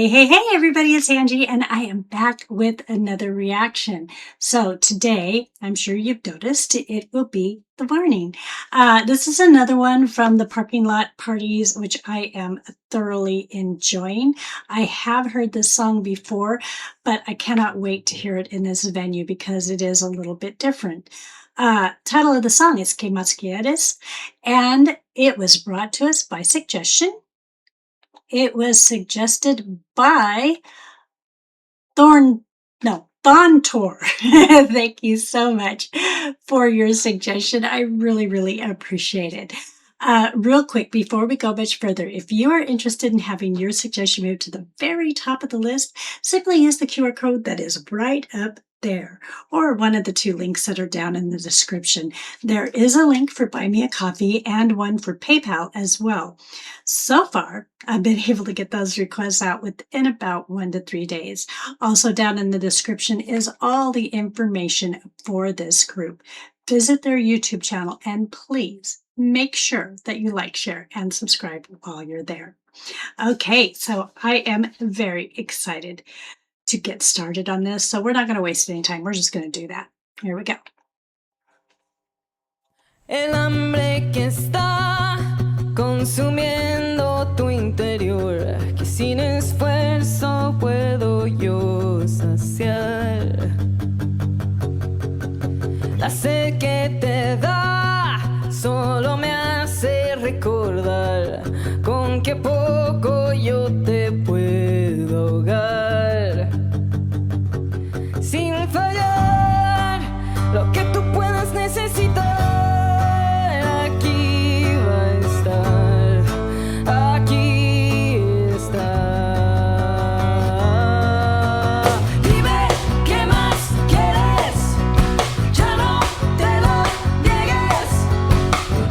Hey, everybody, it's Angie, and I am back with another reaction. So today, I'm sure you've noticed, it will be the warning. This is another one from the parking lot parties, which I am thoroughly enjoying. I have heard this song before, but I cannot wait to hear it in this venue because it is a little bit different. Title of the song is Que Mas Quieres, and it was brought to us by suggestion. It was suggested by Thontor. Thank you so much for your suggestion. I really appreciate it. Real quick, before we go much further, if you are interested in having your suggestion moved to the very top of the list, simply use the QR code that is right up there, or one of the two links that are down in the description. There is a link for Buy Me a Coffee and one for PayPal as well. So far, I've been able to get those requests out within about 1 to 3 days. Also down in the description is all the information for this group. Visit their YouTube channel and please make sure that you like, share, and subscribe while you're there. Okay, so I am very excited to get started on this, so we're not going to waste any time. We're just going to do that. Here we go. El hambre que está consumiendo tu interior, que sin esfuerzo puedo yo saciar. La sed que te da solo me hace recordar con qué poco yo te puedo ahogar. Sin fallar, lo que tú puedas necesitar, aquí va a estar, aquí está. Dime qué más quieres, ya no te lo niegues,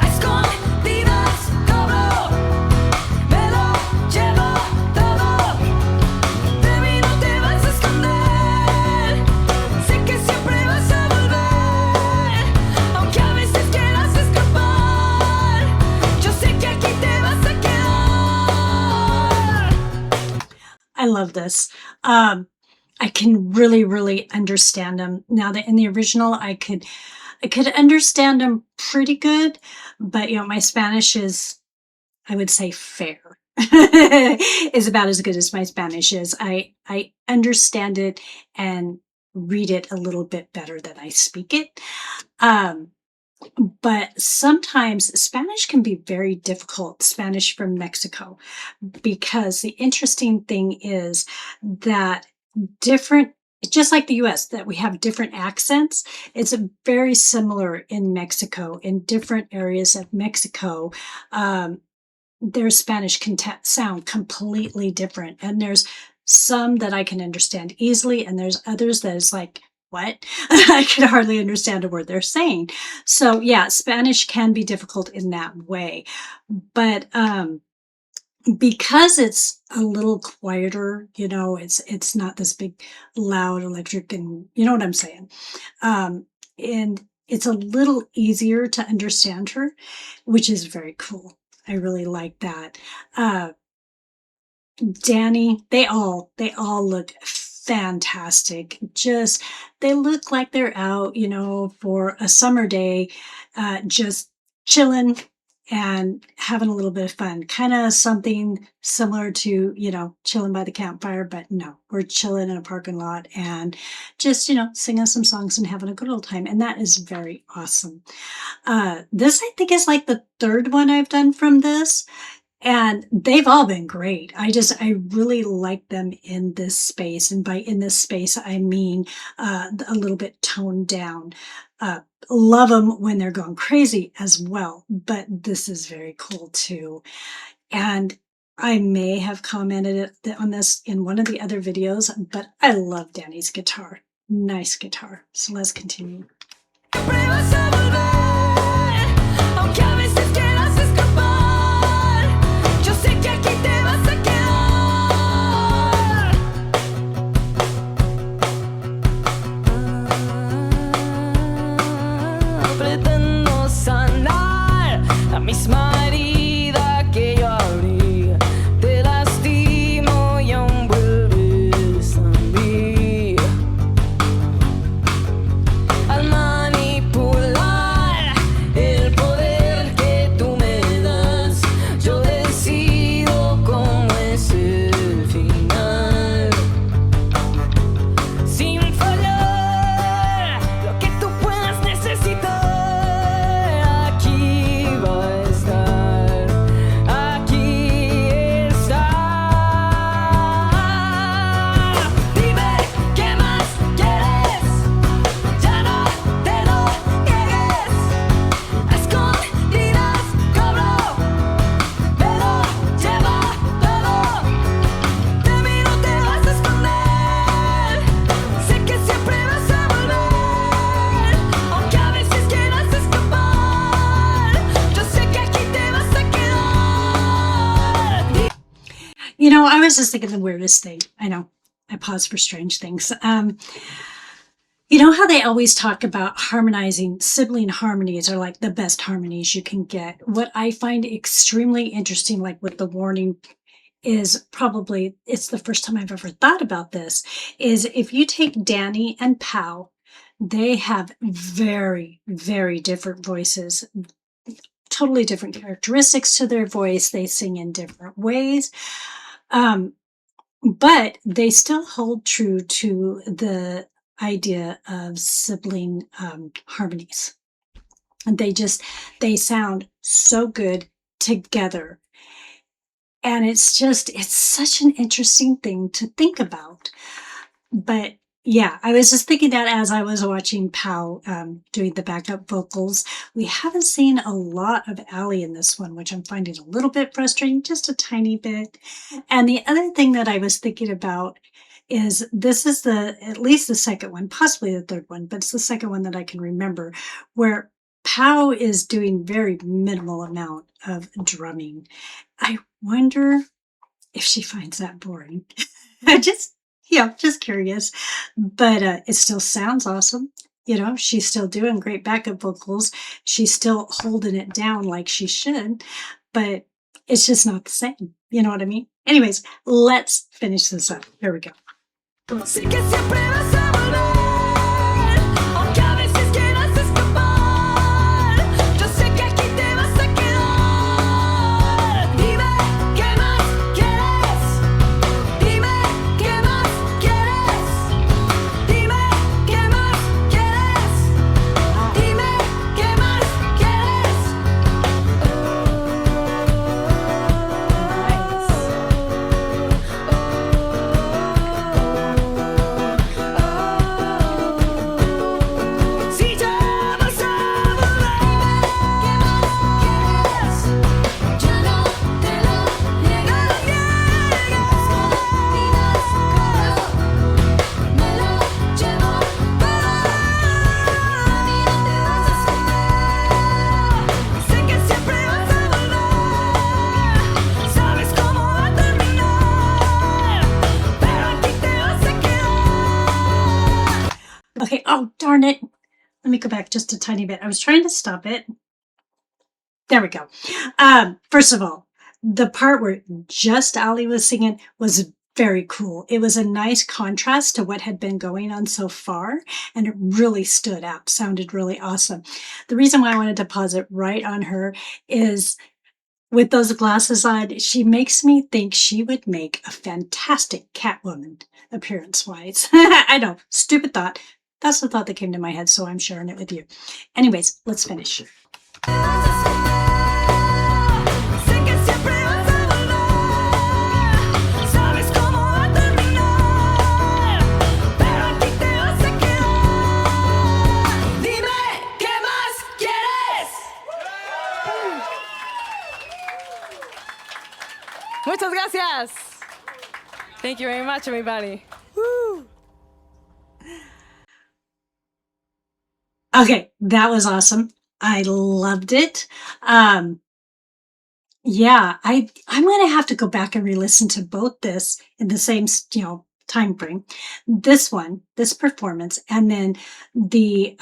a escondidas cobro, me lo llevo todo, de mí no te vas a esconder, sé que siempre vas a volver, aunque a veces quieras escapar, yo sé que aquí te vas a quedar. I love this. I can really understand them. Now that in the original, I could understand them pretty good, but my Spanish is, I would say, fair. Is about as good as my Spanish is. I understand it and read it a little bit better than I speak it. But sometimes Spanish can be very difficult, Spanish from Mexico, because the interesting thing is that just like the US, that we have different accents. It's very similar in Mexico. In different areas of Mexico, their Spanish can sound completely different. And there's some that I can understand easily, and there's others that is like, what? I can hardly understand a word they're saying. So yeah, Spanish can be difficult in that way. But because it's a little quieter, it's not this big, loud, electric, and you know what I'm saying. And it's a little easier to understand her, which is very cool. I really like that. Danny, they all look fantastic. Just, they look like they're out, for a summer day, just chilling and having a little bit of fun. Kind of something similar to, chilling by the campfire, but no, we're chilling in a parking lot and just, singing some songs and having a good old time. And that is very awesome. This, I think, is like the third one I've done from this. And they've all been great. I really like them in this space. And by in this space, I mean a little bit toned down. Love them when they're going crazy as well. But this is very cool too. And I may have commented on this in one of the other videos, but I love Danny's guitar. Nice guitar. So let's continue. Pretendo sanar la misma herida que yo abrí, te lastimo y aún vuelvo No, I was just thinking the weirdest thing. I know. I pause for strange things. You know how they always talk about harmonizing sibling harmonies are like the best harmonies you can get. What I find extremely interesting, like with the warning, is probably it's the first time I've ever thought about this, is if you take Danny and Pow, they have very, very different voices, totally different characteristics to their voice. They sing in different ways. But they still hold true to the idea of sibling harmonies. And they sound so good together. And it's such an interesting thing to think about. But yeah, I was just thinking that as I was watching Pow doing the backup vocals. We haven't seen a lot of Allie in this one, which I'm finding a little bit frustrating, just a tiny bit. And the other thing that I was thinking about is this is at least the second one, possibly the third one, but it's the second one that I can remember, where Pow is doing very minimal amount of drumming. I wonder if she finds that boring. I just curious. But it still sounds awesome. She's still doing great backup vocals. She's still holding it down like she should, but it's just not the same. You know what I mean? Anyways, let's finish this up. Here we go. Sé que siempre vas a volver, aunque a veces quieras escapar. Yo sé que aquí te vas a quedar. Dime qué más quieres. Dime qué más quieres. Dime qué más quieres. Dime qué más quieres. Si ya vas a volver, ¿qué más quieres? Ya no te lo niegas. Escondidas, me lo llevo todo. A mí no te vas a esconder. Sé que siempre vas a volver. Sabes cómo va a terminar, pero aquí te vas a quedar. Okay. Oh, darn it. Let me go back just a tiny bit. I was trying to stop it. There we go. First of all, the part where just Ali was singing was very cool. It was a nice contrast to what had been going on so far, and it really stood out, sounded really awesome. The reason why I wanted to pause it right on her is with those glasses on, she makes me think she would make a fantastic Catwoman appearance-wise. I know, stupid thought. That's the thought that came to my head, so I'm sharing it with you. Anyways, let's finish. Sé que siempre vas a volver. Sabes cómo va a terminar, pero aquí te vas a quedar. Dime qué más quieres. Muchas gracias. Thank you very much, everybody. Okay, that was awesome. I loved it. Yeah, I'm gonna have to go back and re-listen to both this in the same time frame. This performance, and then the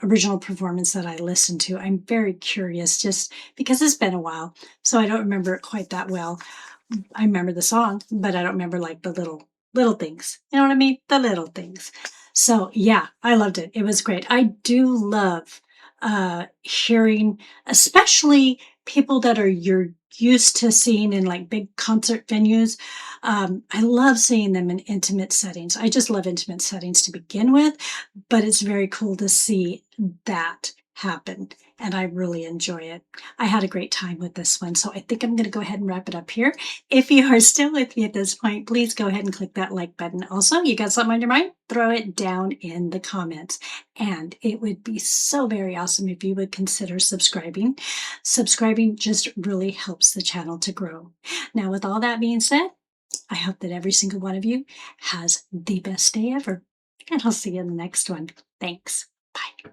original performance that I listened to. I'm very curious, just because it's been a while, so I don't remember it quite that well. I remember the song, but I don't remember like the little things. You know what I mean? The little things. So yeah, I loved it. It was great. I do love hearing, especially people that you're used to seeing in like big concert venues. I love seeing them in intimate settings. I just love intimate settings to begin with, but it's very cool to see that happen, and I really enjoy it. I had a great time with this one, so I think I'm going to go ahead and wrap it up here. If you are still with me at this point, please go ahead and click that like button. Also, you got something on your mind? Throw it down in the comments. And it would be so very awesome if you would consider subscribing. Subscribing just really helps the channel to grow. Now, with all that being said, I hope that every single one of you has the best day ever. And I'll see you in the next one. Thanks. Bye.